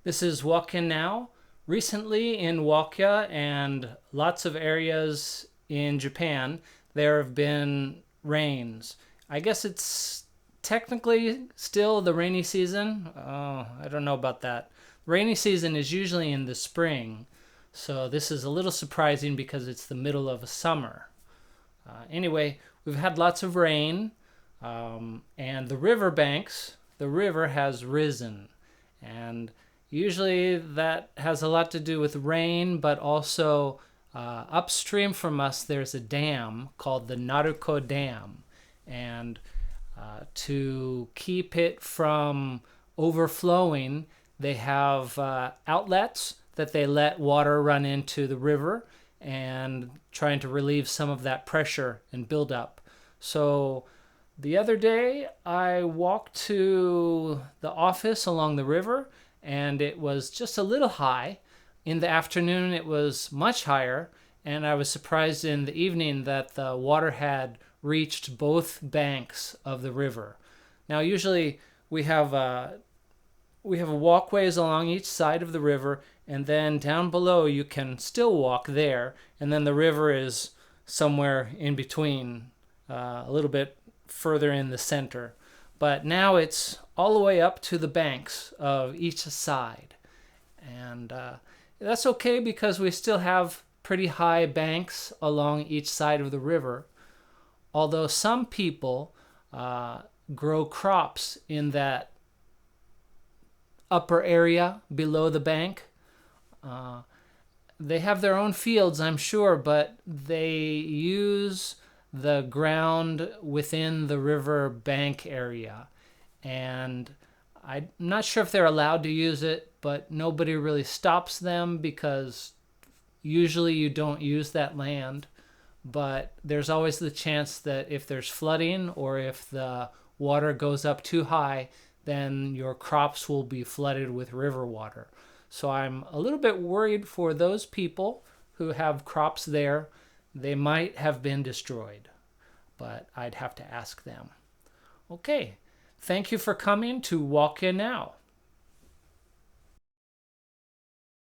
This is Wakuya now. Recently in Wakuya and lots of areas in Japan, there have been rains. I guess it's technically still the rainy season. I don't know about that. Rainy season is usually in the spring, so this is a little surprising because it's the middle of summer. Anyway, we've had lots of rain, and the river banks, the river has risen. And usually that has a lot to do with rain, but also upstream from us there's a dam called the Naruko Dam. And to keep it from overflowing, they have outlets that they let water run into the river and trying to relieve some of that pressure and build up. So the other day I walked to the office along the river and it was just a little high. In the afternoon it was much higher, and I was surprised in the evening that the water had reached both banks of the river. Now usually we have walkways along each side of the river, and then down below you can still walk there, and then the river is somewhere in between, a little bit further in the center. But now it's all the way up to the banks of each side. And that's okay because we still have pretty high banks along each side of the river. Although some people grow crops in that upper area below the bank. They have their own fields, I'm sure, but they use the ground within the river bank area. And I'm not sure if they're allowed to use it, but nobody really stops them because usually you don't use that land. But there's always the chance that if there's flooding or if the water goes up too high, then your crops will be flooded with river water. So I'm a little bit worried for those people who have crops there. They might have been destroyed, but I'd have to ask them. Okay, thank you for coming to Wakuya Now.